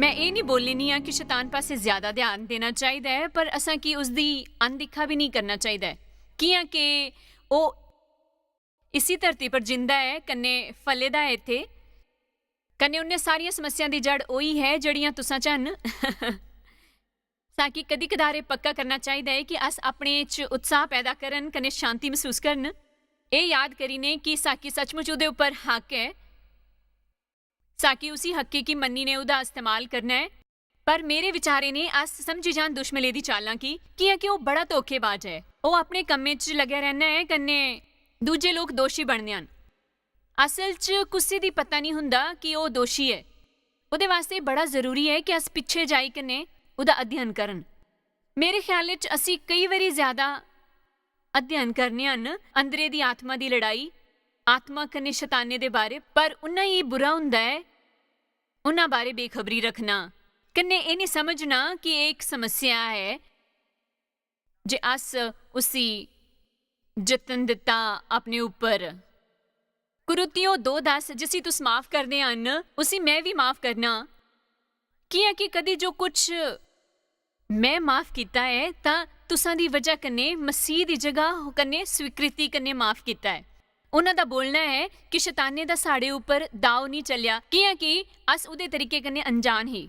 ਮੈਂ ਇਹ ਨਹੀਂ ਬੋਲਣੀ ਆ ਕਿ ਸ਼ੈਤਾਨ ਪਾਸੇ ਜ਼ਿਆਦਾ ਧਿਆਨ ਦੇਣਾ ਚਾਹੀਦਾ ਹੈ, ਪਰ ਅਸਾਂ ਕੀ ਉਸਦੀ ਅਣਦੇਖਾ ਵੀ ਨਹੀਂ ਕਰਨਾ ਚਾਹੀਦਾ ਹੈ। ਕਿਆ ਕਿ ਉਹ ਇਸੀ ਧਰਤੀ ਪਰ ਜਿੰਦਾ ਹੈ, ਕੰਨੇ ਫਲੇਦਾ ਹੈ ਇੱਥੇ, ਕੰਨੇ ਉਹਨੇ ਸਾਰੀਆਂ ਸਮੱਸਿਆ ਦੀ ਜੜ ਉਹੀ ਹੈ ਜਿਹੜੀਆਂ ਤੁਸਾਂ ਚੰਨ ਸਾਕੀ ਕਦੀ ਕਦਾਰੇ ਪੱਕਾ ਕਰਨਾ ਚਾਹੀਦਾ ਹੈ ਕਿ ਅਸ ਆਪਣੇ 'ਚ ਉਤਸ਼ਾਹ ਪੈਦਾ ਕਰਨ, ਕੰਨੇ ਸ਼ਾਂਤੀ ਮਹਿਸੂਸ ਕਰਨ। ਇਹ ਯਾਦ ਕਰੀਨੇ ਕਿ ਸਾਕੀ ਸੱਚਮੁੱਚ ਉਹਦੇ ਉੱਪਰ ਹੱਕ ਹੈ, साकी उसी हक्के की मन्नी ने उदा इस्तेमाल करना है। पर मेरे विचारे ने अस समझी जान दुश्मले दी चालां की कि वो बड़ा धोखेबाज है। वो अपने कम्मे च लग्या रहना है, कन्ने दूजे लोग दोषी बनदे हन। असल च कुसी दी पता नहीं हुंदा कि वो दोषी है। उहदे वास्ते बड़ा जरूरी है कि अस पिछे जाई कन्ने उहदा अध्ययन करन। मेरे ख्याल च असी कई वारी ज्यादा अध्ययन करने हन अंदरे दी आत्मा दी लड़ाई, आत्मा कन्ने शैताने दे बारे, पर उन्ना ही बुरा हुंदा है उन्हां बारे बेखबरी रखना, कन्ने ये नहीं समझना कि एक समस्या है जे अस उसी जतन दिता अपने ऊपर। कुरुतियों 2:10 जिसी तुस माफ करदे हन उसी मैं भी माफ करना। किया कि कदी जो कुछ मैं माफ किया है तां तुसां दी वजह कन्ने मसीह दी जगह कन्ने स्वीकृति कन्ने माफ किया है। उन्हां दा बोलना है कि शैताने दा साड़े ऊपर दाव नहीं चलिया, किया कि अस उहदे तरीके कन्ने अनजान ही।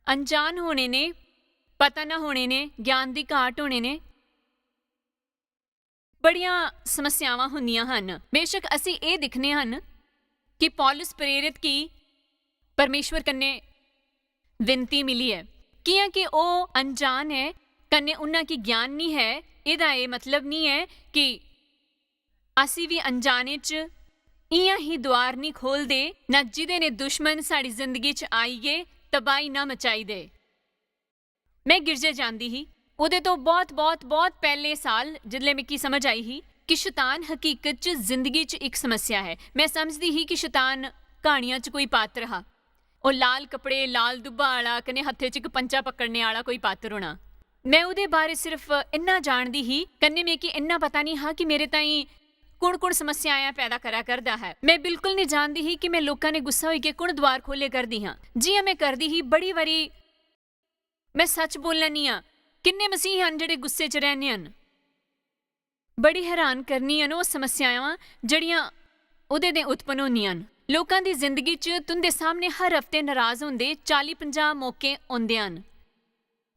अनजान होने ने, पता ना होने ने, ज्ञान दी घाट होने ने बड़ियां समस्यावां हुंदियां हन। बेशक असी ये दिखने हन कि पौलुस प्रेरित की परमेश्वर कन्ने विनती मिली है, किया कि वो अनजान है, कन्ने उन्हां की ज्ञान नहीं है। इहदा ये मतलब नहीं है कि असी भी अनजाने च इयां ही द्वार नहीं खोल दे ना जिदे ने दुश्मन साड़ी जिंदगी च आईए तबाही ना मचाई दे। मैं गिरजे जांदी ही उहदे तो बहुत बहुत बहुत पहले साल जिसले मिकी समझ आई ही कि शैतान हकीकत च जिंदगी च एक समस्या है। मैं समझदी ही कि शैतान कहानियां च कोई पात्र हा, ਉਹ लाल कपड़े लाल दुब्बा वाला कने हत्थे च एक पंचा पकड़ने वाला कोई पात्र होना। मैं ਉਹਦੇ बारे सिर्फ इन्ना जानदी ही, कन्ने में कि इन्ना पता नहीं हा कि मेरे ताईं कुण कुण समस्याएं पैदा करा करदा है। मैं बिल्कुल नहीं जानती ही कि मैं लोगों ने गुस्सा होई के कुण द्वार खोले करदी हाँ। जी हाँ, मैं करदी ही बड़ी वारी। मैं सच बोलना नहीं हाँ, किन्ने मसीह हन जेड़े गुस्से च रहने हन। बड़ी हैरान करनी हन वो समस्यावां जड़ियां उहदे दे उत्पन्न होंदियां हन। लोकां दी जिंदगी च तुंदे सामने हर हफ्ते नाराज होंदे 40-50 मौके आउंदे हन।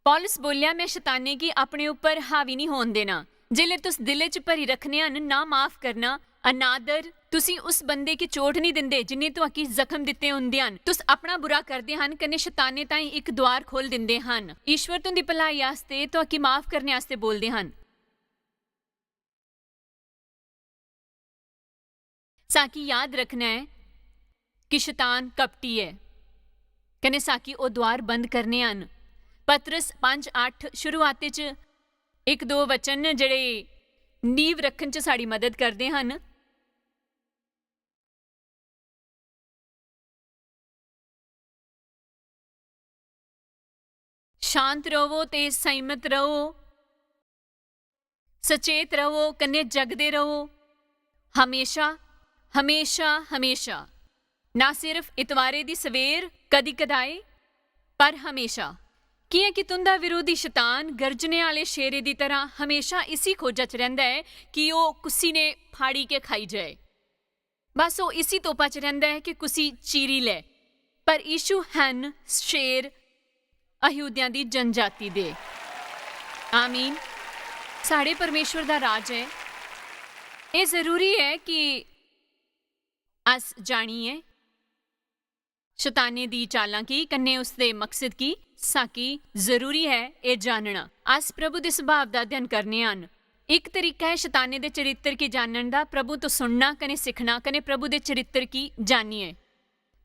पौलुस बोलिया, मैं शैताने की अपने ऊपर हावी नहीं होन देना। जिले तुस दिले च भरी रखने हन, ना माफ करना, अनादर, तुसी उस बंदे की चोट नहीं दिंदे जिन्हें तुहाकी जख्म दिते हुंदे हन। तुस अपना बुरा करदे हन, कन्ने शैताने ताईं एक द्वार खोल दिंदे हन। ईश्वर तुंदी भलाई आस्ते तुहाकी माफ करने आस्ते बोलदे हन। साकी याद रखना है कि शैतान कपटी है, कन्ने साकी ओ द्वार बंद करने हन। पतरस 5:8 शुरुआते च 1-2 वचन ਜਿਹੜੇ नींव रखन च साड़ी मदद करते हैं। शांत रहो ते संयमित रहो, सचेत रहो, कन्ने जगदे रहो, हमेशा हमेशा हमेशा, ना सिर्फ इतवारे दी सवेर कदी कदाए, पर हमेशा। किया कि तुंदा विरोधी शैतान गर्जने वाले शेरे की तरह हमेशा इसी खोजा च रहिंदा है कि वो कुसी ने फाड़ी के खाई जाए। बस वो इसी तोपा च रहिंदा है कि कुसी चीरी ले। पर यीशु हैन शेर अहूदियां दी जनजाति दे। आमीन। साढ़े परमेश्वर दा राज है। ये जरूरी है कि अस जानिए शैताने दी चालां की, कन्ने उसदे मकसद की। साकी जरूरी है ये जानना। अस प्रभु दे सुभाव दा अध्ययन करने हन। एक तरीका है शैताने दे चरित्र की जानन दा, प्रभु तो सुनना कने सिखना, कने प्रभु दे चरित्र की जानिए,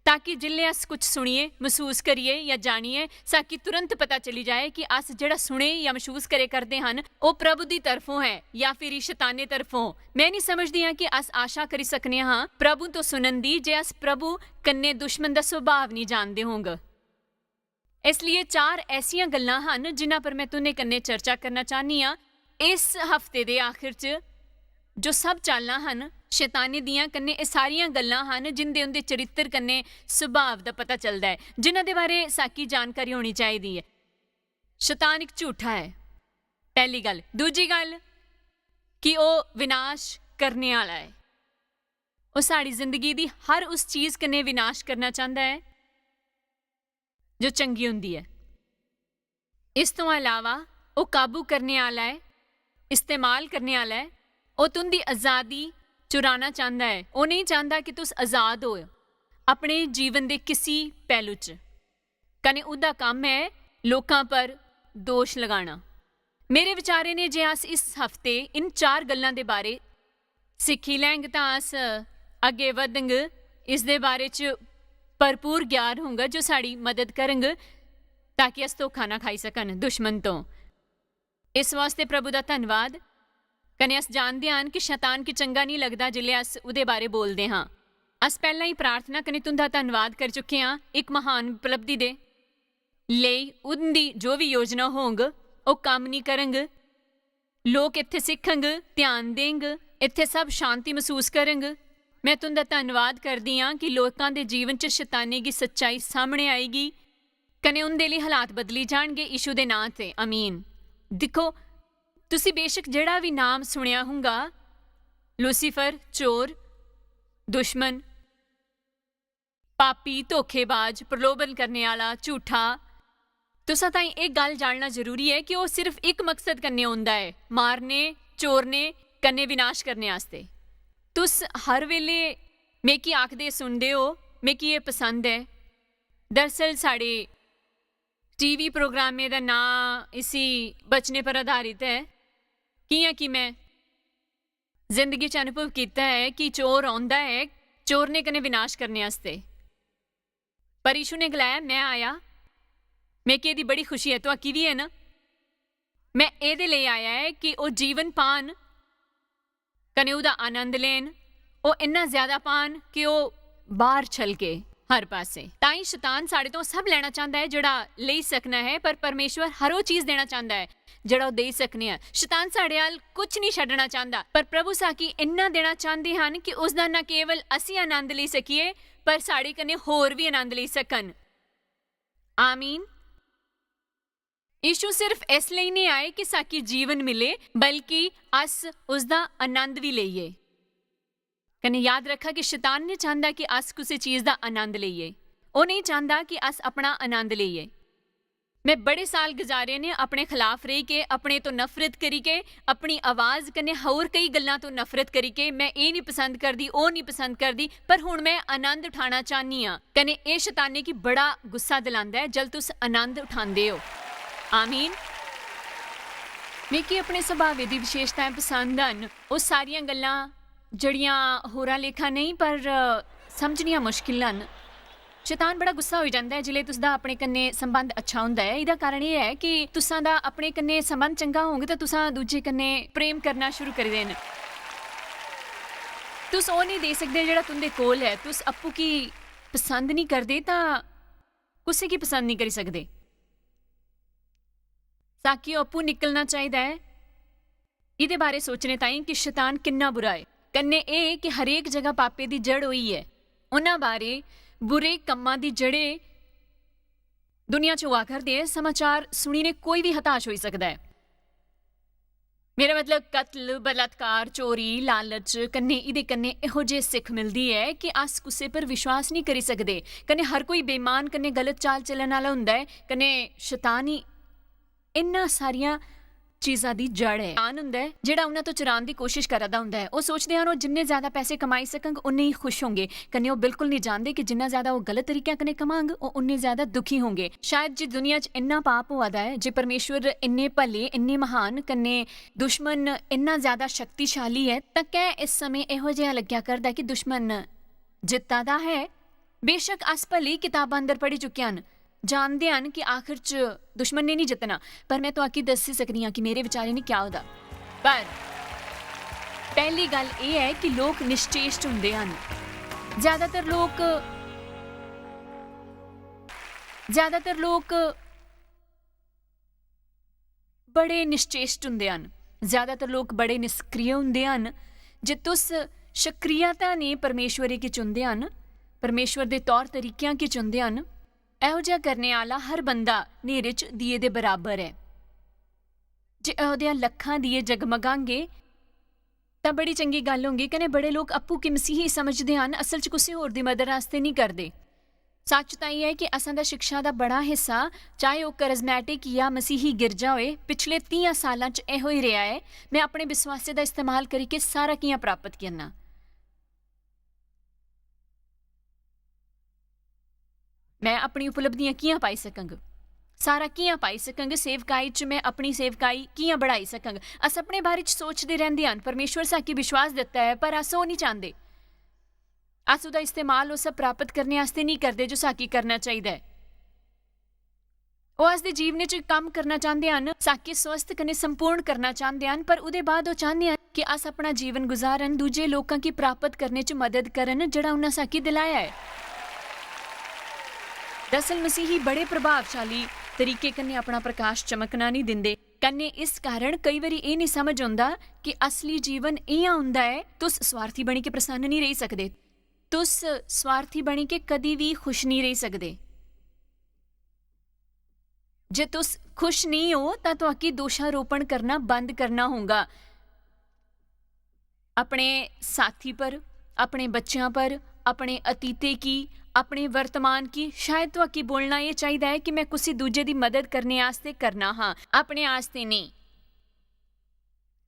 ताकि जिल्ले अस कुछ सुनिए, महसूस करिए या जानिए, साकी तुरंत पता चली जाए कि अस जेड़ा सुने या महसूस करे करते हन वो प्रभु दी तरफों है या फिर शैताने तरफों। मैं नहीं समझदी हाँ कि अस आशा करी सकने हाँ प्रभु तो सुनन दी जे अस प्रभु कन्ने दुश्मन दा स्वभाव नहीं जानते होंगे। इसलिए 4 ऐसियां गल्लां हन जिन्हां पर मैं तुहाडे कन्ने चर्चा करना चाहनी हाँ इस हफ्ते दे आखिर च, ਜੋ ਸਭ ਚਾਲਾਂ ਹਨ ਸ਼ੈਤਾਨੀ ਦੀਆਂ ਕन्ने ਇਹ ਸਾਰੀਆਂ ਗੱਲਾਂ ਹਨ ਜਿੰਦੇ ਉਹਦੇ ਚਰਿੱਤਰ ਕन्ने ਸੁਭਾਅ ਦਾ ਪਤਾ ਚੱਲਦਾ ਹੈ, ਜਿਨ੍ਹਾਂ ਦੇ ਬਾਰੇ ਸਾਕੀ ਜਾਣਕਾਰੀ ਹੋਣੀ ਚਾਹੀਦੀ ਹੈ। ਸ਼ੈਤਾਨ ਇੱਕ ਝੂਠਾ ਹੈ, ਪਹਿਲੀ ਗੱਲ। ਦੂਜੀ ਗੱਲ ਕਿ ਉਹ ਵਿਨਾਸ਼ ਕਰਨੇ ਵਾਲਾ ਹੈ। ਉਹ ਸਾਡੀ ਜ਼ਿੰਦਗੀ ਦੀ ਹਰ ਉਸ ਚੀਜ਼ ਕन्ने ਵਿਨਾਸ਼ ਕਰਨਾ ਚਾਹੁੰਦਾ ਹੈ ਜੋ ਚੰਗੀ ਹੁੰਦੀ ਹੈ। ਇਸ ਤੋਂ ਇਲਾਵਾ ਉਹ ਕਾਬੂ ਕਰਨੇ ਵਾਲਾ ਹੈ, ਇਸਤੇਮਾਲ ਕਰਨੇ ਵਾਲਾ ਹੈ। ਉਹ ਤੁੰਦੀ ਆਜ਼ਾਦੀ ਚੁਰਾਣਾ ਚਾਹੁੰਦਾ ਹੈ। ਉਹ ਨਹੀਂ ਚਾਹੁੰਦਾ ਕਿ ਤੁਸੀਂ ਆਜ਼ਾਦ ਹੋ ਆਪਣੇ ਜੀਵਨ ਦੇ ਕਿਸੇ ਪਹਿਲੂ 'ਚ। ਕਨੇ ਉਹਦਾ ਕੰਮ ਹੈ ਲੋਕਾਂ ਪਰ ਦੋਸ਼ ਲਗਾਉਣਾ। ਮੇਰੇ ਵਿਚਾਰੇ ਨੇ ਜੇ ਅਸ ਇਸ ਹਫਤੇ ਇਨ 4 ਗੱਲਾਂ ਦੇ ਬਾਰੇ ਸਿੱਖੀ ਲੈਂਗੇ ਤਾਂ ਅਸ ਅੱਗੇ ਵਧਾਂਗੇ। ਇਸ ਦੇ ਬਾਰੇ 'ਚ ਭਰਪੂਰ ਗਿਆਨ ਹੋਊਗਾ ਜੋ ਸਾਡੀ ਮਦਦ ਕਰਨਗੇ ਤਾਂ ਕਿ ਅਸ ਧੋਖਾ ਨਾ ਖਾਈ ਸਕਣ ਦੁਸ਼ਮਣ ਤੋਂ। ਇਸ ਵਾਸਤੇ ਪ੍ਰਭੂ ਦਾ ਧੰਨਵਾਦ। ਕਨੇ ਅਸ ਜਾਣਦੇ ਹਨ ਕਿ ਸ਼ੈਤਾਨ ਕੀ ਚੰਗਾ ਨਹੀਂ ਲੱਗਦਾ ਜਿਲੇ ਅਸ ਉਹਦੇ ਬਾਰੇ ਬੋਲਦੇ ਹਾਂ। ਅਸ ਪਹਿਲਾਂ ਹੀ ਪ੍ਰਾਰਥਨਾ ਕਨੇ ਤੁੰਦਾ ਧੰਨਵਾਦ ਕਰ ਚੁੱਕੇ ਹਾਂ ਇੱਕ ਮਹਾਨ ਉਪਲਬਧੀ ਦੇ ਲਈ। ਉਹਦੀ ਜੋ ਵੀ ਯੋਜਨਾ ਹੋਊਗੀ ਉਹ ਕੰਮ ਨਹੀਂ ਕਰਨਗੇ। ਲੋਕ ਇੱਥੇ ਸਿੱਖਣਗੇ, ਧਿਆਨ ਦੇਣਗੇ, ਇੱਥੇ ਸਭ ਸ਼ਾਂਤੀ ਮਹਿਸੂਸ ਕਰਨਗੇ। ਮੈਂ ਤੁੰਦਾ ਧੰਨਵਾਦ ਕਰਦੀ ਹਾਂ ਕਿ ਲੋਕਾਂ ਦੇ ਜੀਵਨ 'ਚ ਸ਼ੈਤਾਨੀ ਦੀ ਸੱਚਾਈ ਸਾਹਮਣੇ ਆਏਗੀ ਕਨੇ ਉਹਦੇ ਲਈ ਹਾਲਾਤ ਬਦਲੀ ਜਾਣਗੇ ਯਿਸੂ ਦੇ ਨਾਂ 'ਤੇ। ਅਮੀਨ। ਦੇਖੋ, ਤੁਸੀਂ ਬੇਸ਼ੱਕ ਜਿਹੜਾ ਵੀ ਨਾਮ ਸੁਣਿਆ ਹੋਊਗਾ, ਲੂਸੀਫਰ, ਚੋਰ, ਦੁਸ਼ਮਣ, ਪਾਪੀ, ਧੋਖੇਬਾਜ਼, ਪ੍ਰਲੋਭਨ ਕਰਨੇ ਵਾਲਾ, ਝੂਠਾ, ਤੁਸਾਂ ਤਾਈਂ ਇਹ ਗੱਲ ਜਾਣਨਾ ਜ਼ਰੂਰੀ ਹੈ ਕਿ ਉਹ ਸਿਰਫ ਇੱਕ ਮਕਸਦ ਕਰਨੇ ਆਉਂਦਾ ਹੈ, ਮਾਰਨੇ, ਚੋਰਨੇ, ਕन्ने ਵਿਨਾਸ਼ ਕਰਨੇ ਵਾਸਤੇ। ਤੁਸ ਹਰ ਵੇਲੇ ਮੇਕੀ ਆਖਦੇ ਸੁਣਦੇ ਹੋ ਮੇਕੀ ਇਹ ਪਸੰਦ ਹੈ। ਦਰਅਸਲ ਸਾਡੇ टीवी प्रोग्रामे ਦਾ ਨਾਂ ਇਸੀ ਬਚਨੇ ਪਰ ਆਧਾਰਿਤ ਹੈ। ਕਿਆਂ ਕਿ ਮੈਂ ਜ਼ਿੰਦਗੀ 'ਚ ਅਨੁਭਵ ਕੀਤਾ ਹੈ ਕਿ ਚੋਰ ਆਉਂਦਾ ਹੈ ਚੋਰ ਨੇ ਕन्ने ਵਿਨਾਸ਼ ਕਰਨੇ ਵਾਸਤੇ, ਪਰ ਯਿਸੂ ਨੇ ਗਲਾਇਆ ਮੈਂ ਆਇਆ। ਮੈਂ ਕਿ ਇਹਦੀ ਬੜੀ ਖੁਸ਼ੀ ਹੈ, ਤੁਹਾਡੀ ਵੀ ਹੈ ਨਾ। ਮੈਂ ਇਹਦੇ ਲਈ ਆਇਆ ਹੈ ਕਿ ਉਹ ਜੀਵਨ ਪਾਣ ਕन्ने ਉਹਦਾ ਆਨੰਦ ਲੈਣ। ਉਹ ਇੰਨਾ ਜ਼ਿਆਦਾ ਪਾਣ ਕਿ ਉਹ ਬਾਹਰ ਛਲ ਕੇ ਹਰ ਪਾਸੇ। ਤਾਂ ਹੀ ਸ਼ੈਤਾਨ ਸਾਡੇ ਤੋਂ ਸਭ ਲੈਣਾ ਚਾਹੁੰਦਾ ਹੈ ਜਿਹੜਾ ਲੈ ਸਕਣਾ ਹੈ, ਪਰ ਪਰਮੇਸ਼ਵਰ ਹਰ ਉਹ ਚੀਜ਼ ਦੇਣਾ ਚਾਹੁੰਦਾ ਹੈ ਜਿਹੜਾ ਉਹ ਦੇ ਸਕਨੇ ਆ। ਸ਼ੈਤਾਨ ਸਾਡੇ ਵੱਲ ਕੁਝ ਨਹੀਂ ਛੱਡਣਾ ਚਾਹੁੰਦਾ, ਪਰ ਪ੍ਰਭੂ ਸਾਕੀ ਇੰਨਾ ਦੇਣਾ ਚਾਹੁੰਦੇ ਹਨ ਕਿ ਉਸ ਦਾ ਨਾ ਕੇਵਲ ਅਸੀਂ ਆਨੰਦ ਲੈ ਸਕੀਏ ਪਰ ਸਾਡੇ ਕन्ने ਹੋਰ ਵੀ ਆਨੰਦ ਲੈ ਸਕਣ। ਆਮੀਨ। ਯਿਸੂ ਸਿਰਫ ਇਸ ਲਈ ਨਹੀਂ ਆਏ ਕਿ ਸਾਕੀ ਜੀਵਨ ਮਿਲੇ, ਬਲਕਿ ਅਸ ਉਸ ਦਾ ਆਨੰਦ ਵੀ ਲਈਏ। कन्ने याद रखा कि शैतान नहीं चाहता कि अस किसी चीज़ का आनंद लीए। वो नहीं चाहता कि अस अपना आनंद लीए। मैं बड़े साल गुजारे ने अपने खिलाफ रही के, अपने तो नफरत करी के, अपनी आवाज़ कन्ने होर कई गल्लां तो नफरत करी के। मैं ये नहीं पसंद करती, वो नहीं पसंद करती, पर हुण मैं आनंद उठाना चाहनी हाँ। कन्ने ये शैतानी की बड़ा गुस्सा दिलांदा है जल तुस आनंद उठांदे हो। आमीन। मैं कि अपने सुभावे दी विशेषताएं पसंद हन, वो सारियां गल्लां जड़ियाँ होरा लेखा नहीं पर समझनिया मुश्किल हैं। शैतान बड़ा गुस्सा हो जाता है जिले तुसदा अपने कन्ने संबंध अच्छा होंदा है। इहदा कारण यह है कि तुसां दा अपने कन्ने संबंध चंगा होंगे तो तुसां दूजे कन्ने प्रेम करना शुरू कर देन। तुस वो नहीं दे सकते जिहड़ा तुंदे कोल है। तुस अप्पू की पसंद नहीं करते तो कुसे की पसंद नहीं करी सकते। साकी अप्पू निकलना चाहिए है इहदे बारे सोचने ताईं कि शैतान किन्ना बुरा है। कन्ने ये कि हरेक जगह पापे की जड़ हुई है। उन्हां बारे बुरे कम्मां दी जड़े दुनिया च हुआ करदे है। समाचार सुनी ने कोई भी हताश हो सकता है। मेरा मतलब कत्ल, बलात्कार, चोरी, लालच कन्ने इहदे कन्ने इहो जे सिख मिलदी है कि अस कुसे पर विश्वास नहीं करी सकदे। कन्ने हर कोई बेईमान कन्ने गलत चाल चलन वाला हुंदा है। कन्ने शैतान ही इन्ना सारियां चीज़ां दी जड़ है। आन हुंदा है जिहड़ा उन्हां तो चुराउण दी कोशिश करदा हुंदा है। वो सोचदे हन वो जिन्ने ज़्यादा पैसे कमाई सकणगे उन्ने ही खुश होंगे। कन्ने वो बिल्कुल नहीं जानते कि जिन्ना ज़्यादा वो गलत तरीके कन्ने कमांगे वो उन्ने ज़्यादा दुखी होंगे। शायद जे दुनिया च इन्ना पाप होआ दा है, जे परमेश्वर इन्ने भले, इन्ने महान, कन्ने दुश्मन इन्ना ज़्यादा शक्तिशाली है, तां क्या इस समय इहो जिहा लग्या करदा कि दुश्मन जित्ता दा है। बेशक अस भली किताबां अंदर पढ़ी चुके हन, जानते हैं कि आखिर च दुश्मन ने नहीं जितना, पर मैं तो आकी दस ही सकती हाँ कि मेरे विचारे ने क्या होता। पर पहली गल ये है कि लोग निश्चेष्ट होंदे हन। ज़्यादातर लोग बड़े निश्चेष्ट होंदे हन। ज़्यादातर लोग बड़े निष्क्रिय होंदे हन। ਜੇ ਤੁਸ ਸ਼ਕਰੀਅਤਾ ਨੇ ਪਰਮੇਸ਼ਵਰ ਕੀ ਚੁਣਦੇ ਹਨ, ਪਰਮੇਸ਼ਵਰ ਦੇ ਤੌਰ ਤਰੀਕਿਆਂ ਕੀ ਚੁਣਦੇ ਹਨ, ਇਹੋ ਜਿਹਾ ਕਰਨੇ ਵਾਲਾ ਹਰ ਬੰਦਾ ਨੇਰੇ 'ਚ ਦੀਏ ਦੇ ਬਰਾਬਰ ਹੈ। ਜੇ ਇਹੋ ਜਿਹਾ ਲੱਖਾਂ ਦੀਏ ਜਗਮਗਾਂਗੇ ਤਾਂ ਬੜੀ ਚੰਗੀ ਗੱਲ ਹੋਗੀ। ਕਹਿੰਦੇ ਬੜੇ ਲੋਕ ਆਪੂ ਕੀ ਮਸੀਹੀ ਸਮਝਦੇ ਹਨ, ਅਸਲ 'ਚ ਕਿਸੇ ਹੋਰ ਦੀ ਮਦਦ ਵਾਸਤੇ ਨਹੀਂ ਕਰਦੇ। ਸੱਚ ਤਾਂ ਇਹ ਹੈ ਕਿ ਅਸਾਂ ਦਾ ਸਿੱਖਿਆ ਦਾ ਬੜਾ ਹਿੱਸਾ, ਚਾਹੇ ਉਹ ਕਰਜ਼ਮੈਟਿਕ ਜਾਂ ਮਸੀਹੀ ਗਿਰਜਾ ਹੋਏ, ਪਿਛਲੇ 30 ਸਾਲਾਂ 'ਚ ਇਹੋ ਹੀ ਰਿਹਾ ਹੈ। ਮੈਂ ਆਪਣੇ ਵਿਸ਼ਵਾਸੇ ਦਾ ਇਸਤੇਮਾਲ ਕਰਕੇ ਸਾਰਾ ਕਿਆਂ ਪ੍ਰਾਪਤ ਕਰਨਾ। ਮੈਂ ਆਪਣੀ ਉਪਲਬਧੀਆਂ ਕਿਆਂ ਪਾਈ ਸਕਾਂਗਾ, ਸਾਰਾ ਕਿਆਂ ਪਾਈ ਸਕਾਂਗੇ। ਸੇਵਕਾਈ 'ਚ ਮੈਂ ਆਪਣੀ ਸੇਵਕਾਈ ਕਿਆਂ बढ़ाई ਸਕਾਂਗਾ। ਅਸ ਆਪਣੇ ਬਾਰੇ 'ਚ ਸੋਚਦੇ ਰਹਿੰਦੇ ਹਨ, ਪਰਮੇਸ਼ਵਰ ਸਾਕੀ ਵਿਸ਼ਵਾਸ ਦਿੱਤਾ ਹੈ, ਪਰ ਅਸ ਉਹ ਨਹੀਂ ਚਾਹੁੰਦੇ। ਅਸ ਉਹਦਾ ਇਸਤੇਮਾਲ ਉਹ ਸਭ ਪ੍ਰਾਪਤ ਕਰਨੇ ਵਾਸਤੇ ਨਹੀਂ ਕਰਦੇ ਜੋ ਸਾਕੀ ਕਰਨਾ ਚਾਹੀਦਾ ਹੈ। ਉਹ ਅਸ ਦੇ ਜੀਵਨ 'ਚ ਕੰਮ ਕਰਨਾ ਚਾਹੁੰਦੇ ਹਨ, ਸਾਕੀ ਸਵਸਥ ਕਰਨੇ ਸੰਪੂਰਨ ਕਰਨਾ ਚਾਹੁੰਦੇ ਹਨ, ਪਰ ਉਹਦੇ ਬਾਅਦ ਉਹ ਚਾਹੁੰਦੇ ਹਨ ਕਿ ਅਸ ਆਪਣਾ ਜੀਵਨ ਗੁਜ਼ਾਰਨ ਦੂਜੇ ਲੋਕਾਂ ਕੀ ਪ੍ਰਾਪਤ ਕਰਨੇ 'ਚ ਮਦਦ ਕਰਨ ਜਿਹੜਾ ਉਹਨਾਂ ਸਾਕੀ ਦਿਲਾਇਆ ਹੈ। ਦਰਅਸਲ ਮਸੀਹੀ ਬੜੇ ਪ੍ਰਭਾਵਸ਼ਾਲੀ ਤਰੀਕੇ ਕन्ने ਆਪਣਾ ਪ੍ਰਕਾਸ਼ ਚਮਕਣਾ ਨਹੀਂ ਦਿੰਦੇ। ਕन्ने ਇਸ ਕਾਰਨ ਕਈ ਵਾਰੀ ਇਹ ਨਹੀਂ ਸਮਝ ਆਉਂਦਾ ਕਿ ਅਸਲੀ ਜੀਵਨ ਇਹ ਹੁੰਦਾ ਹੈ। ਤੁਸ ਸਵਾਰਥੀ ਬਣੀ ਕੇ ਪ੍ਰਸੰਨ ਨਹੀਂ ਰਹਿ ਸਕਦੇ, ਤੁਸ ਸਵਾਰਥੀ ਬਣੀ ਕੇ ਕਦੀ ਵੀ ਖੁਸ਼ ਨਹੀਂ ਰਹਿ ਸਕਦੇ। ਜੇ ਤੁਸ ਖੁਸ਼ ਨਹੀਂ ਹੋ ਤਾਂ ਤੁਹਾਕੀ ਦੋਸ਼ਾਰੋਪਣ ਕਰਨਾ ਬੰਦ ਕਰਨਾ ਹੋਗਾ, ਆਪਣੇ ਸਾਥੀ ਪਰ, ਆਪਣੇ ਬੱਚਿਆਂ ਪਰ, ਆਪਣੇ ਅਤੀਤੇ ਕੀ, ਆਪਣੇ ਵਰਤਮਾਨ ਕੀ। ਸ਼ਾਇਦ ਤੁਹਾਕੀ ਬੋਲਣਾ ਇਹ ਚਾਹੀਦਾ ਹੈ ਕਿ ਮੈਂ ਕਿਸੇ ਦੂਜੇ ਦੀ ਮਦਦ ਕਰਨੇ ਵਾਸਤੇ ਕਰਨਾ ਹਾਂ, ਆਪਣੇ ਵਾਸਤੇ ਨਹੀਂ।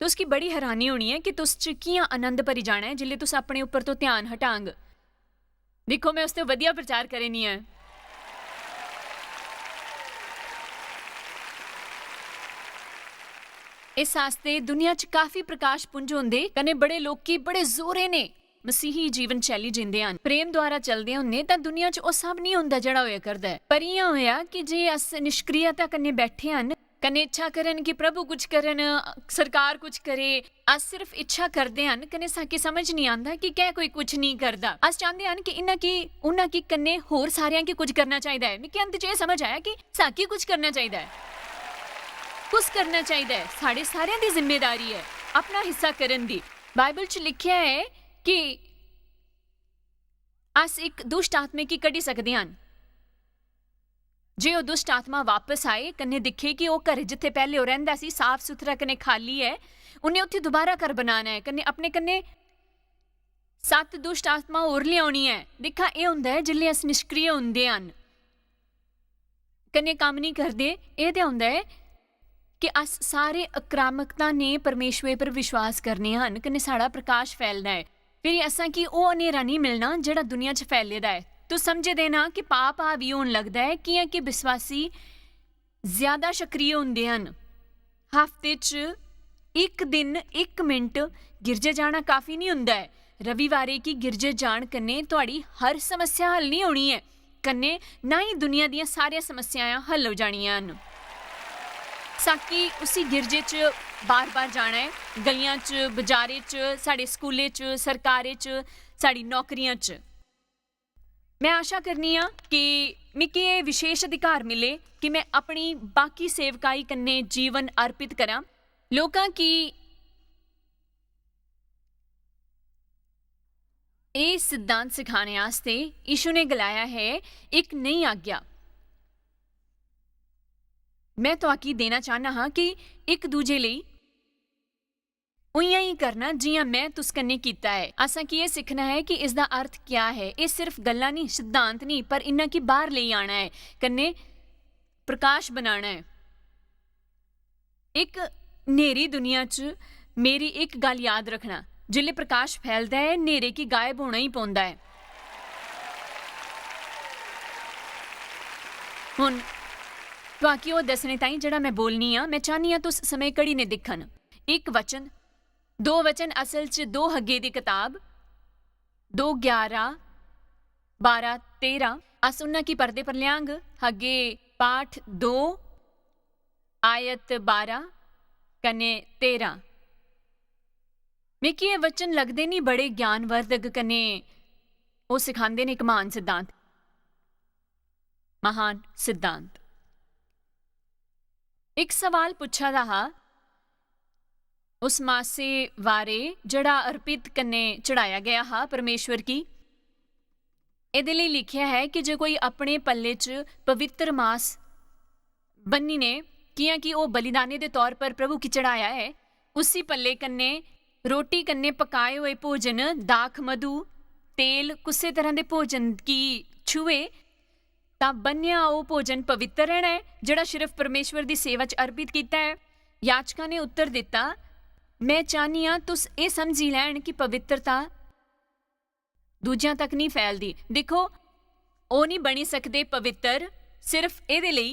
ਤੁਸ ਕੀ ਬੜੀ ਹੈਰਾਨੀ ਹੋਣੀ ਹੈ ਕਿ ਤੁਸ 'ਚ ਕਿਆਂ ਆਨੰਦ ਭਰੀ ਜਾਣਾ ਹੈ ਜਿਲੇ ਤੁਸ ਆਪਣੇ ਉੱਪਰ ਤੋਂ ਧਿਆਨ ਹਟਾਂਗ। ਦੇਖੋ ਮੈਂ ਉਸ ਤੇ ਵਧੀਆ ਪ੍ਰਚਾਰ ਕਰੇ ਨਹੀਂ ਹੈ। ਇਸ ਵਾਸਤੇ ਦੁਨੀਆ 'ਚ ਕਾਫੀ ਪ੍ਰਕਾਸ਼ ਪੁੰਜ ਹੁੰਦੇ ਕਨੇ ਬੜੇ ਲੋਕੀ ਬੜੇ ਜ਼ੋਰੇ ਨੇ ਮਸੀਹੀ ਜੀਵਨ ਸ਼ੈਲੀ ਜਿੰਦੇ ਹਨ, ਪ੍ਰੇਮ ਦੁਆਰਾ ਚੱਲਦੇ ਹੁੰਦੇ ਤਾਂ ਦੁਨੀਆ 'ਚ ਉਹ ਸਭ ਨਹੀਂ ਹੁੰਦਾ ਜਿਹੜਾ ਹੋਇਆ ਕਰਦਾ ਹੈ। ਪਰ ਇਹ ਹੋਇਆ ਕਿ ਜੇ ਅਸ ਨਿਸ਼ਕ੍ਰਿਯਤਾ ਕੰਨੇ ਬੈਠੇ ਹਨ, ਕੰਨੇ ਇੱਛਾ ਕਰਨ ਕਿ ਪ੍ਰਭੂ ਕੁਝ ਕਰਨ, ਸਰਕਾਰ ਕੁਝ ਕਰੇ, ਅਸ ਸਿਰਫ ਇੱਛਾ ਕਰਦੇ ਹਨ, ਕੰਨੇ ਸਾਕੀ ਸਮਝ ਨਹੀਂ ਆਉਂਦਾ ਕਿ ਕਹਿ ਕੋਈ ਕੁਝ ਨਹੀਂ ਕਰਦਾ। ਅਸ ਚਾਹੁੰਦੇ ਹਨ ਕਿ ਉਹਨਾਂ ਕੀ ਕੰਨੇ ਹੋਰ ਸਾਰਿਆਂ ਕੀ ਕੁਝ ਕਰਨਾ ਚਾਹੀਦਾ ਹੈ। ਮੇਰੇ ਅੰਤ 'ਚ ਇਹ ਸਮਝ ਆਇਆ ਕਿ ਸਾਕੀ ਕੁਝ ਕਰਨਾ ਚਾਹੀਦਾ ਹੈ, ਕੁਝ ਕਰਨਾ ਚਾਹੀਦਾ ਹੈ। ਸਾਡੇ ਸਾਰਿਆਂ ਦੀ ਜ਼ਿੰਮੇਵਾਰੀ ਹੈ ਆਪਣਾ ਹਿੱਸਾ ਕਰਨ ਦੀ। ਬਾਈਬਲ 'ਚ ਲਿਖਿਆ ਹੈ ਕਿ ਅਸ ਇੱਕ ਦੁਸ਼ਟ ਆਤਮੇ ਕੀ ਕੱਢੀ ਸਕਦੇ ਹਨ। ਜੇ ਉਹ ਦੁਸ਼ਟ ਆਤਮਾ ਵਾਪਸ ਆਏ, ਕੰਨੇ ਦਿਖੇ ਕਿ ਉਹ ਘਰ ਜਿੱਥੇ ਪਹਿਲੇ ਉਹ ਰਹਿੰਦਾ ਸੀ ਸਾਫ ਸੁਥਰਾ ਕੰਨੇ ਖਾਲੀ ਹੈ, ਉਹਨੇ ਉੱਥੇ ਦੁਬਾਰਾ ਘਰ ਬਣਾਉਣਾ ਹੈ, ਕੰਨੇ ਆਪਣੇ ਕੰਨੇ 7 ਦੁਸ਼ਟ ਆਤਮਾ ਹੋਰ ਲਿਆਉਣੀ ਹੈ। ਦੇਖਾ ਇਹ ਹੁੰਦਾ ਹੈ ਜਿਲੇ ਅਸ ਨਿਸ਼ਕ੍ਰਿय ਹੁੰਦੇ ਹਨ, ਕੰਨੇ ਕੰਮ ਨਹੀਂ ਕਰਦੇ। ਇਹ ਤਾਂ ਹੁੰਦਾ ਹੈ ਕਿ ਅਸ ਸਾਰੇ ਆਕ੍ਰਾਮਕਤਾ ਨੇ ਪਰਮੇਸ਼ਵਰ ਪਰ ਵਿਸ਼ਵਾਸ ਕਰਨੇ ਹਨ, ਕੰਨੇ ਸਾਡਾ ਪ੍ਰਕਾਸ਼ ਫੈਲਦਾ ਹੈ। ਫਿਰ ਅਸਾਂ ਕੀ ਉਹ ਹਨੇਰਾ ਨਹੀਂ ਮਿਲਣਾ ਜਿਹੜਾ ਦੁਨੀਆ 'ਚ ਫੈਲੇਦਾ ਹੈ। ਤੂੰ ਸਮਝਦੇ ਨਾ ਕਿ ਪਾਪ ਆ ਵੀ ਹੋਣ ਲੱਗਦਾ ਹੈ ਕਿ ਵਿਸ਼ਵਾਸੀ ਜ਼ਿਆਦਾ ਸ਼ਕਰੀय ਹੁੰਦੇ ਹਨ। ਹਫ਼ਤੇ 'ਚ ਇੱਕ ਦਿਨ 1 ਮਿੰਟ ਗਿਰਜੇ ਜਾਣਾ ਕਾਫੀ ਨਹੀਂ ਹੁੰਦਾ ਹੈ। ਰਵਿਵਾਰੇ ਕੀ ਗਿਰਜੇ ਜਾਣ ਕੰਨੇ ਤੁਹਾਡੀ ਹਰ ਸਮੱਸਿਆ ਹੱਲ ਨਹੀਂ ਹੋਣੀ ਹੈ, ਕੰਨੇ ਨਾ ਹੀ ਦੁਨੀਆ ਦੀਆਂ ਸਾਰੀਆਂ ਸਮੱਸਿਆਵਾਂ ਹੱਲ ਹੋ ਜਾਣੀਆਂ ਹਨ। ਸਾਕੀ ਉसी ਗਿਰਜੇ 'ਚ ਬਾਰ-ਬਾਰ ਜਾਣਾ ਹੈ, ਗਲੀਆਂ 'ਚ, ਬਾਜ਼ਾਰੇ 'ਚ, ਸਾਡੇ ਸਕੂਲੇ 'ਚ, ਸਰਕਾਰੇ 'ਚ, ਸਾਡੀ ਨੌਕਰੀਆਂ 'ਚ। ਮੈਂ ਆਸ਼ਾ ਕਰਨੀ ਆ ਕਿ ਮਿੱਕੀ ਇਹ ਵਿਸ਼ੇਸ਼ ਅਧਿਕਾਰ ਮਿਲੇ ਕਿ ਮੈਂ ਆਪਣੀ ਬਾਕੀ ਸੇਵਕਾਈ ਕੰਨੇ ਜੀਵਨ ਅਰਪਿਤ ਕਰਾਂ। ਲੋਕਾਂ ਕੀ ਇਹ ਸਿਧਾਂਤ ਸਿਖਾਣੇ ਵਾਸਤੇ ਯਿਸੂ ਨੇ ਗਲਾਇਆ ਹੈ ਇੱਕ ਨਈ ਆਗਿਆ। ਮੈਂ ਤੁਹਾਕੀ ਦੇਣਾ ਚਾਹਨਾ ਹਾਂ ਕਿ ਇੱਕ ਦੂਜੇ ਲਈ ਉਈਆਂ ਹੀ ਕਰਨਾ ਜਿਹਾਂ ਮੈਂ ਤੁਸ ਕੰਨੇ ਕੀਤਾ ਹੈ। ਅਸਾਂ ਕੀ ਇਹ ਸਿੱਖਣਾ ਹੈ ਕਿ ਇਸ ਦਾ ਅਰਥ ਕਿਆ ਹੈ। ਇਹ ਸਿਰਫ ਗੱਲਾਂ ਨਹੀਂ, ਸਿਧਾਂਤ ਨਹੀਂ, ਪਰ ਇਹਨਾਂ ਕੀ ਬਾਹਰ ਲਈ ਆਣਾ ਹੈ, ਕੰਨੇ ਪ੍ਰਕਾਸ਼ ਬਣਾਉਣਾ ਹੈ। ਇੱਕ ਹਨੇਰੀ ਦੁਨੀਆ 'ਚ ਮੇਰੀ ਇੱਕ ਗੱਲ ਯਾਦ ਰੱਖਣਾ, ਜਿਲੇ ਪ੍ਰਕਾਸ਼ ਫੈਲਦਾ ਹੈ ਹਨੇਰੇ ਕੀ ਗਾਇਬ ਹੋਣਾ ਹੀ ਪਾਉਂਦਾ ਹੈ। ਹੁਣ ਤੁਹਾਕੀ ਉਹ ਦੱਸਣੇ ਤਾਈਂ ਜਿਹੜਾ ਮੈਂ ਬੋਲਨੀ ਆ, ਮੈਂ ਚਾਹਨੀ ਆ ਤੁਸ ਸਮੇਂ ਘੜੀ ਨੇ ਦਿਖਣ। ਇੱਕ ਵਚਨ, 2 ਵਚਨ ਅਸਲ 'ਚ 2 ਹੱਗੇ ਦੀ ਕਿਤਾਬ 2:11-12-13 ਅਸ ਉਹਨਾਂ ਕੀ ਪਰਦੇ ਪਰ ਲਿਆਂਗ। ਹੱਗੇ ਪਾਠ 2 ਆਇਤ 12 ਕਨੇ 13। ਮੇਕੀ ਇਹ ਵਚਨ ਲੱਗਦੇ ਨਹੀਂ ਬੜੇ ਗਿਆਨਵਰਧਕ ਕਨੇ ਉਹ ਸਿਖਾਉਂਦੇ ਨੇ ਇੱਕ ਮਹਾਨ ਸਿਧਾਂਤ, ਮਹਾਨ ਸਿਧਾਂਤ। ਇੱਕ ਸਵਾਲ ਪੁੱਛਾ ਰਹਾ, उस मासे वारे जड़ा अर्पित कन्ने चढ़ाया गया हा परमेश्वर की। ਇਹਦੇ ਲਈ ਲਿਖਿਆ ਹੈ ਕਿ ਜੇ ਕੋਈ ਆਪਣੇ ਪੱਲੇ 'ਚ ਪਵਿੱਤਰ ਮਾਸ ਬੰਨੀ ਨੇ किया कि वो बलिदाने के तौर पर प्रभु की चढ़ाया है, उसी पल्ले कन्ने रोटी कन्ने पकाए हुए भोजन, दाख, मधु, तेल किसी तरह के भोजन की छुए तां बन्निया वो भोजन पवित्र रहना है जिहड़ा सिर्फ परमेश्वर की सेवा च अर्पित किया है। याचका ने उत्तर दिता, मैं चाहनी हाँ तुस ये समझी लैन कि पवित्रता दूजियां तक नहीं फैलती। देखो वो नहीं बनी सकते पवित्र सिर्फ ये लिए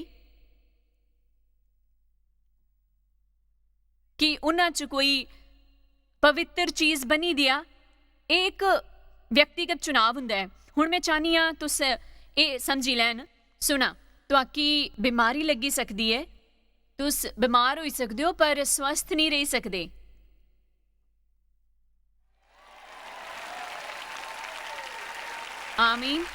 कि उन्हां च कोई पवित्र चीज़ बनी दिया। एक व्यक्तिगत चुनाव हुंदा है। हुण मैं चाहनी हाँ तुस ये समझी लैन। सुना, तुहाकी बीमारी लगी सकती है, तुस बीमार हो सकते हो पर स्वस्थ नहीं रह सकते। आमीन।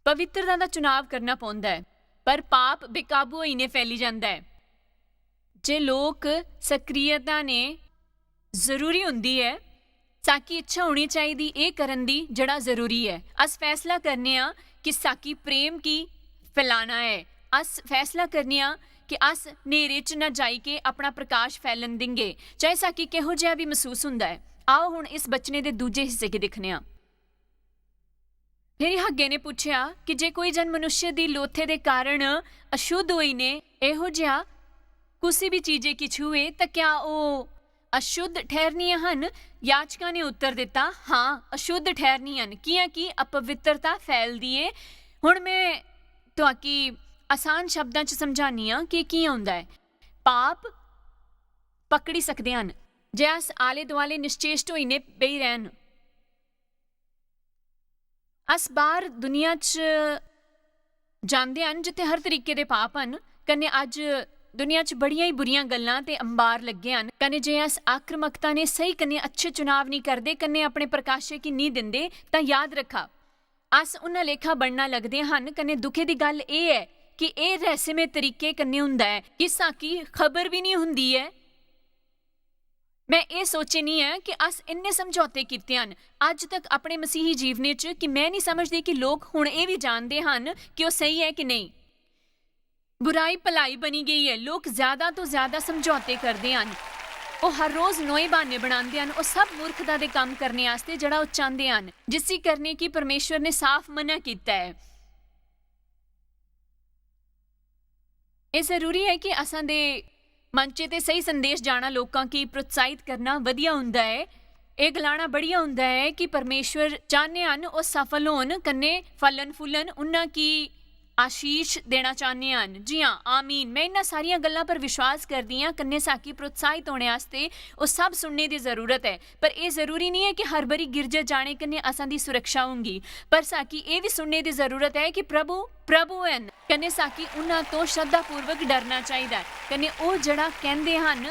पवित्रता का चुनाव करना पौंदा है पर पाप बेकाबू ही ने फैली जाता है। जे लोग सक्रियता ने जरूरी हुंदी है, साकी इच्छा होनी चाहिए ये करन दी जड़ा जरूरी है। अस फैसला करने कि साकी प्रेम की फैलाना है। अस फैसला करने कि अस नेरे च न जाई के अपना प्रकाश फैलन देंगे, चाहे साकी किहो जिहा भी महसूस हुंदा है। आओ हुण इस बचने दे दूजे हिस्से के दिखने। फिर हग्गे ने पूछा कि जे कोई जन मनुष्य की लोथे के कारण अशुद्ध हुई ने इहो जिहा किसी भी चीज़े की छूए तो क्या वो अशुद्ध ठहरनियां हन? याचका ने उत्तर दिता, हाँ अशुद्ध ठहरनियां हन, कि अपवित्रता फैलदी है। हुण मैं तुहाकी आसान शब्दां च समझानी हाँ कि की हुंदा है। पाप पकड़ी सकदे हन जे अस आले दुआले निश्चेष्ट होई ने पई रहन। अस बाहर दुनिया च जांदे हन जिथे हर तरीके दे पाप हन, कन्ने अज दुनिया च बड़ियां ही बुरियां गल्लां ते अंबार लगे हन। कन्ने जे अस आक्रमकता ने सही कन्ने अच्छे चुनाव नहीं करदे, कन्ने अपने प्रकाशे की नहीं दिंदे, तां याद रखा अस उन्हां लेखा बनना लगदे हन। कन्ने दुखे दी गल ये है कि ये रहस्यमय तरीके कन्ने हुंदा है कि साकी खबर भी नहीं हुंदी है। मैं ये सोचे नहीं है कि अस इन्ने समझौते कीते हैं अज तक अपने मसीही जीवने च कि मैं नहीं समझती कि लोग हुण ये भी जानते हैं कि वो सही है कि नहीं। बुराई भलाई बनी गई है। लोग ज़्यादा तो ज़्यादा समझौते करते हैं, वो हर रोज़ नए बहाने बनाते हैं। वो सब मूर्खता के काम करने वास्ते जड़ा वो चाहते हैं, जिसकी करने की परमेश्वर ने साफ मना किया है। ये जरूरी है कि असां दे मंचे ते सही संदेश जाना, लोगों की प्रोत्साहित करना वधिया हुंदा है। ये गलाना बढ़िया हुंदा है कि परमेश्वर चाहते हैं वो सफल होन, कन्ने फलन फुलन, उन्हां की आशीष देना चाहते हैं। जी हाँ, आमीन। मैं इन्हां सारियां गल्लां पर विश्वास करदी हाँ। कन्ने साकी प्रोत्साहित होने वास्ते वो सब सुनने की जरूरत है। पर यह जरूरी नहीं है कि हर बारी गिरजे जाने कन्ने असां दी सुरक्षा होंगी, पर साकी ये भी सुनने की जरूरत है कि प्रभु प्रभु हैं। कन्ने साकी उन्हां तो श्रद्धापूर्वक डरना चाहिए। कन्ने वो जड़ा कहंदे हन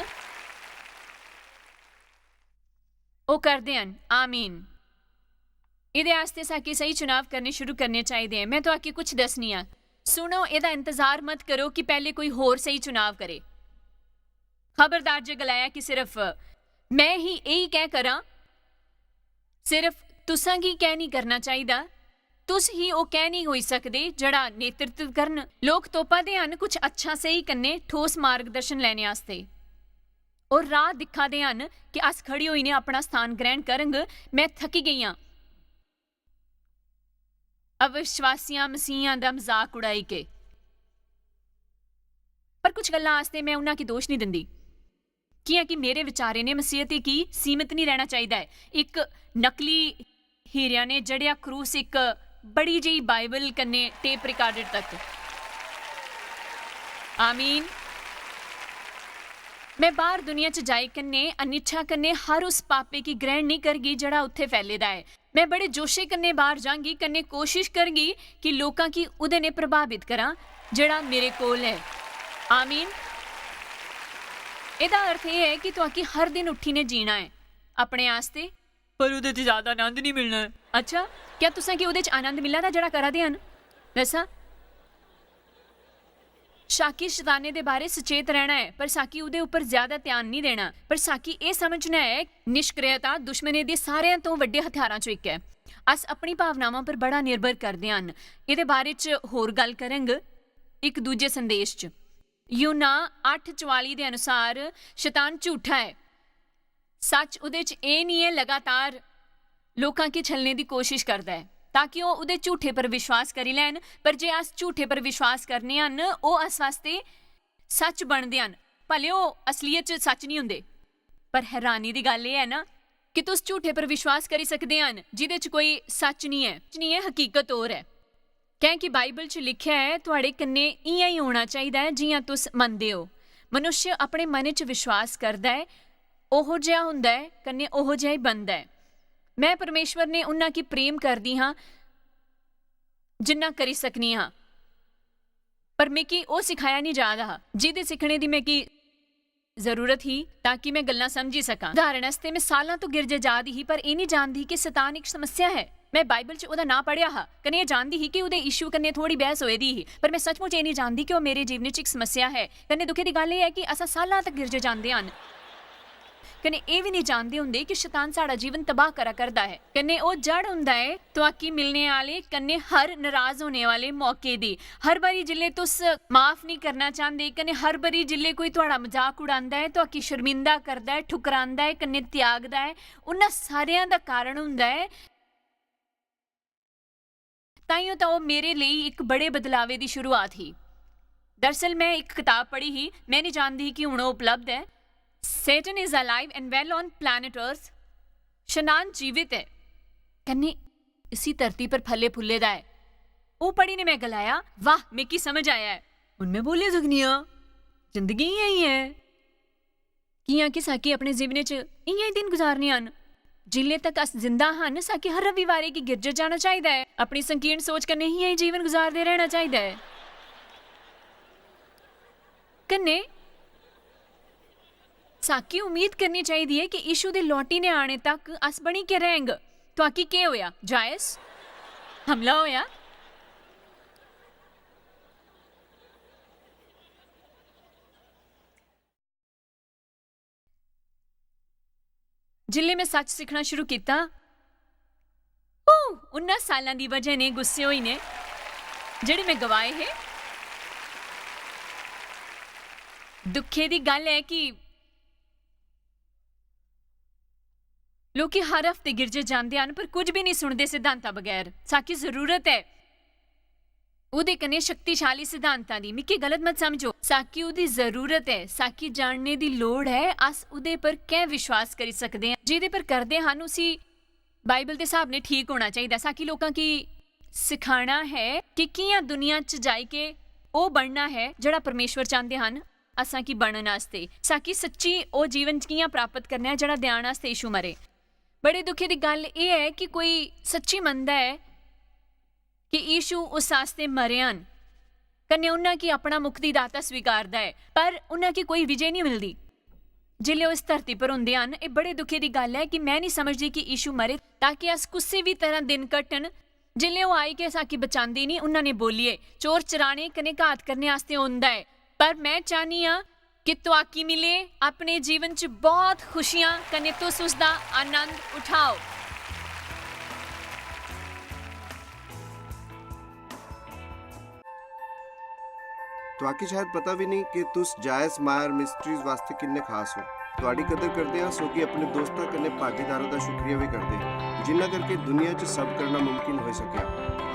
वो करदे हन। आमीन। इहदे आस्ते साकी सही चुनाव करने शुरू करने चाहिए। मैं तो आके कुछ दसनी हाँ, सुनो। इहदा इंतजार मत करो कि पहले कोई होर सही चुनाव करे। खबरदार जे गलाया कि सिर्फ मैं ही यही कह करा, सिर्फ तुसां ही कह नहीं करना चाहिए। तुस ही वो कह नहीं हो सकते जड़ा नेतृत्व करन। लोग तोपादे हन कुछ अच्छा सही कन्ने ठोस मार्गदर्शन लेने आस्ते और राह दिखा दे हन कि अस खड़ी हुई ने अपना स्थान ग्रहण करंग। मैं थकी गई हाँ अविश्वासियां मसीहां दा मजाक उड़ाई के। पर कुछ गल्लां आस्ते मैं उन्हां की दोष नहीं दिंदी, कि मेरे विचारे ने मसीहत की सीमित नहीं रहना चाहिए। एक नकली हीरिया ने जड़िया क्रूस एक बड़ी जी बाइबल कन्ने टेप रिकॉर्डेड तक। आमीन। मैं बाहर दुनिया च जाई कन्ने अनिच्छा कन्ने हर उस पापे की ग्रहण नहीं करगी जड़ा उत्थे फैलेदा है। मैं बड़े जोशे कन्ने बाहर जाऊंगी, कन्ने कोशिश करगी कि लोकां की उदे ने प्रभावित करा जड़ा मेरे कोल है। आमीन। इहदा अर्थ यह है कि तुहाकी हर दिन उठी ने जीना है अपने आस्ते, पर उहदे च ज्यादा आनंद नहीं मिलना। अच्छा, क्या तुसां की उहदे च आनंद मिला दा जड़ा करा दे हन? दसा ਸਾਕੀ ਸ਼ੈਤਾਨੇ ਦੇ ਬਾਰੇ ਸੁਚੇਤ ਰਹਿਣਾ ਹੈ, ਪਰ ਸਾਕੀ ਉਹਦੇ ਉੱਪਰ ਜ਼ਿਆਦਾ ਧਿਆਨ ਨਹੀਂ ਦੇਣਾ। ਪਰ ਸਾਕੀ ਇਹ ਸਮਝਣਾ ਹੈ ਨਿਸ਼ਕ੍ਰਿयता ਦੁਸ਼ਮਣੀ ਦੇ ਸਾਰਿਆਂ ਤੋਂ ਵੱਡੇ ਹਥਿਆਰਾਂ ਚੋਂ ਇੱਕ ਹੈ। ਅਸ ਆਪਣੀ ਭਾਵਨਾਵਾਂ ਪਰ ਬੜਾ ਨਿਰਭਰ ਕਰਦੇ ਹਨ। ਇਹਦੇ ਬਾਰੇ 'ਚ ਹੋਰ ਗੱਲ ਕਰਾਂਗੇ ਇੱਕ ਦੂਜੇ ਸੰਦੇਸ਼ 'ਚ। ਯੂਨਾ 8:44 ਦੇ ਅਨੁਸਾਰ ਸ਼ੈਤਾਨ ਝੂਠਾ ਹੈ। ਸੱਚ ਉਹਦੇ 'ਚ ਇਹ ਨਹੀਂ ਹੈ ਲਗਾਤਾਰ ਲੋਕਾਂ ਕੀ ਛਲਣੇ ਦੀ ਕੋਸ਼ਿਸ਼ ਕਰਦਾ ਹੈ ਤਾਂ ਕਿ ਉਹ ਉਹਦੇ ਝੂਠੇ ਪਰ ਵਿਸ਼ਵਾਸ ਕਰੀ ਲੈਣ। ਪਰ ਜੇ ਅਸ ਝੂਠੇ ਪਰ ਵਿਸ਼ਵਾਸ ਕਰਨੇ ਹਨ ਉਹ ਅਸ ਵਾਸਤੇ ਸੱਚ ਬਣਦੇ ਹਨ, ਭਲੇ ਉਹ ਅਸਲੀਅਤ 'ਚ ਸੱਚ ਨਹੀਂ ਹੁੰਦੇ। ਪਰ ਹੈਰਾਨੀ ਦੀ ਗੱਲ ਇਹ ਹੈ ਨਾ ਕਿ ਤੁਸ ਝੂਠੇ ਪਰ ਵਿਸ਼ਵਾਸ ਕਰੀ ਸਕਦੇ ਹਨ ਜਿਹਦੇ 'ਚ ਕੋਈ ਸੱਚ ਨਹੀਂ ਹੈ, ਹਕੀਕਤ ਹੋਰ ਹੈ। ਕਿਉਂਕਿ ਬਾਈਬਲ 'ਚ ਲਿਖਿਆ ਹੈ ਤੁਹਾਡੇ ਕੰਨੇ ਇਆਂ ਹੀ ਹੋਣਾ ਚਾਹੀਦਾ ਹੈ ਜਿਆਂ ਤੁਸ ਮੰਨਦੇ ਹੋ। ਮਨੁੱਖ ਆਪਣੇ ਮਨ 'ਚ ਵਿਸ਼ਵਾਸ ਕਰਦਾ ਹੈ, ਉਹੋ ਜਿਹਾ ਹੁੰਦਾ ਹੈ, ਕੰਨੇ ਉਹੋ ਜਿਹਾ ਹੀ ਬਣਦਾ ਹੈ। ਮੈਂ ਪਰਮੇਸ਼ਵਰ ਨੇ ਉਹਨਾਂ ਕੀ ਪ੍ਰੇਮ ਕਰਦੀ ਹਾਂ ਜਿੰਨਾ ਕਰੀ ਸਕਨੀ ਹਾਂ, ਪਰ ਮੈਂ ਕੀ ਉਹ ਸਿਖਾਇਆ ਨਹੀਂ ਜਾ ਰਹਾ ਜਿਹਦੇ ਸਿੱਖਣੇ ਦੀ ਮੈਂ ਕੀ ਜ਼ਰੂਰਤ ਹੀ ਤਾਂ ਕਿ ਮੈਂ ਗੱਲਾਂ ਸਮਝੀ ਸਕਾਂ। ਉਦਾਹਰਣ ਵਾਸਤੇ ਮੈਂ ਸਾਲਾਂ ਤੋਂ ਗਿਰਜੇ ਜਾਦੀ ਹੀ ਪਰ ਇਹ ਨਹੀਂ ਜਾਣਦੀ ਕਿ ਸ਼ੈਤਾਨ ਇੱਕ ਸਮੱਸਿਆ ਹੈ। ਮੈਂ ਬਾਈਬਲ 'ਚ ਉਹਦਾ ਨਾਂ ਪੜ੍ਹਿਆ ਹਾਂ, ਕਨੇ ਇਹ ਜਾਣਦੀ ਹੀ ਕਿ ਉਹਦੇ ਇਸ਼ੂ ਕੰਨੇ ਥੋੜੀ ਬਹਿਸ ਹੋਏ ਦੀ ਹੀ, ਪਰ ਮੈਂ ਸੱਚਮੁੱਚ ਇਹ ਨਹੀਂ ਜਾਣਦੀ ਕਿ ਉਹ ਮੇਰੇ ਜੀਵਨ 'ਚ ਇੱਕ ਸਮੱਸਿਆ ਹੈ। ਕਨੇ ਦੁੱਖੇ ਦੀ ਗੱਲ ਇਹ ਹੈ ਕਿ ਅਸਾਂ ਸਾਲਾਂ ਤੱਕ ਗਿਰਜੇ ਜਾਂਦੇ ਹਨ, ਕਨੇ ਇਹ ਵੀ ਨਹੀਂ ਜਾਣਦੇ ਹੁੰਦੇ ਕਿ ਸ਼ੈਤਾਨ ਸਾਡਾ ਜੀਵਨ ਤਬਾਹ ਕਰਾ ਕਰਦਾ ਹੈ। ਕਨੇ ਉਹ ਜੜ ਹੁੰਦਾ ਹੈ ਤੁਹਾਕੀ ਮਿਲਣੇ ਵਾਲੇ, ਕਨੇ ਹਰ ਨਾਰਾਜ਼ ਹੋਣੇ ਵਾਲੇ ਮੌਕੇ ਦੀ। ਹਰ ਵਾਰੀ ਜਿਲੇ ਤੁਸ ਮਾਫ ਨਹੀਂ ਕਰਨਾ ਚਾਹੁੰਦੇ, ਕਨੇ ਹਰ ਵਾਰੀ ਜਿਲੇ ਕੋਈ ਤੁਹਾਡਾ ਮਜ਼ਾਕ ਉਡਾਉਂਦਾ ਹੈ, ਤੁਹਾਕੀ ਸ਼ਰਮਿੰਦਾ ਕਰਦਾ ਹੈ, ਠੁਕਰਾਉਂਦਾ ਹੈ, ਕਨੇ ਤਿਆਗਦਾ ਹੈ, ਉਹਨਾਂ ਸਾਰਿਆਂ ਦਾ ਕਾਰਨ ਹੁੰਦਾ ਹੈ ਤਾਈਓ ਤਾਂ ਉਹ ਮੇਰੇ ਲਈ ਇੱਕ ਬੜੇ ਬਦਲਾਵੇ ਦੀ ਸ਼ੁਰੂਆਤ ਹੀ। ਦਰਅਸਲ ਮੈਂ ਇੱਕ ਕਿਤਾਬ ਪੜ੍ਹੀ ਹੀ, ਮੈਂ ਨਹੀਂ ਜਾਣਦੀ ਕਿ ਹੁਣ ਉਹ ਉਪਲਬਧ ਹੈ। Satan is alive and well on planet Earth। शैतान जीवित है कन्ने इसी धरती पर फले फुले दा है। वो पढ़ी ने मैं गलाया, वाह मैं की समझ आया है। उनमें बोले जगनिया जिंदगी यही है कियां कि साकी अपने जीवन च इयां ही दिन गुजारने हन जिले तक अस जिंदा हन। साकी हर रविवारे की गिरजे जाना चाहिए है, अपनी संकीर्ण सोच कन्ने ही यही जीवन गुजारते रहना चाहिए है। कन्ने साकी उम्मीद करनी चाहिए है कि यीशु दे लौटी ने आने तक अस बनी के रहेंगे। तो आकी के होया? जायस हमला होया? जिले मैं सच सीखना शुरू किया उन्ना सालां दी वजह ने गुस्से होई ने जिहड़े मैं गवाए है। दुखे दी गल है कि लोग हर हफ्ते गिरजे जाते हैं पर कुछ भी नहीं सुनते सिद्धांतां बगैर। साकी जरूरत है उहदे कन्ने शक्तिशाली सिद्धांतां दी। मिकी गलत मत समझो, साकी उहदी जरूरत है, साकी जानने दी लोड़ है अस उहदे पर क्या विश्वास करी सकते हैं। जिहदे पर करते हैं उसी बाइबल के हिसाब ने ठीक होना चाहिए। साकी लोगों की सिखाना है कि कियां दुनिया च जाई के वो बनना है जिहड़ा परमेश्वर चाहते हैं असां की बनन वास्ते। साकी सच्ची वो जीवन कियां प्राप्त करना है जिहड़ा ध्यान वास्ते यीशु मरे। बड़े दुखे की गल यह है कि कोई सच्ची मनदा है कि यीशु उस वास्ते मरे हन कन्ने उन्हां की अपना मुक्ति दाता स्वीकारदा है पर उन्हां की कोई विजय नहीं मिलती जिले इस धरती पर होंदे हन। ये बड़े दुखे की गल है कि मैं नहीं समझदी कि यीशु मरे ताकि अस किसी भी तरह दिन कट्टन। जिले वो आई के साकी बचांदी नहीं, उन्होंने बोलिए चोर चराने कने घात करने वास्ते होंदा है। पर मैं चाहनी हाँ कि तुआकी मिले अपने जीवन च बहुत खुशियां कने तुस उसदा आनंद उठाओ। तुआकी शायद पता भी नहीं कि तुस जायस मायर मिस्ट्रीज वास्ते किन्ने खास हो। तुहाडी कदर करते हैं सो कि अपने दोस्तों कन्ने भागीदारों का शुक्रिया भी करते हैं जिन्ना करके दुनिया च सब करना मुमकिन हो सकिया।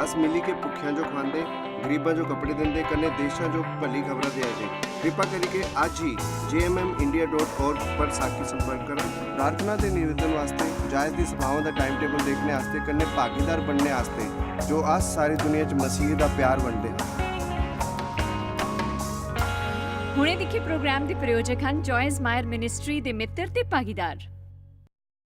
अस मिली के भुखियां जो खांदे, गरीबां जो कपड़े देंदे, कन्ने देशां जो भली खबरां दे दे। कृपा करके आज ही jmmindia.org पर साकी संपर्क करें। प्रार्थना के निवेदन वास्ते, जायज दी सभावां दा टाइम टेबल देखने वास्ते, कन्ने भागीदार बनने वास्ते जो आज सारी दुनिया च मसीह दा प्यार वंडे। ਹੁਣੇ ਦੇਖੇ ਪ੍ਰੋਗਰਾਮ ਦੇ ਪ੍ਰਯੋਜਕ ਹਨ ਜॉयस ਮਾਇਰ ਮਿਨਿਸਟਰੀ ਦੇ ਮਿੱਤਰ ਤੇ ਭਾਗੀਦਾਰ।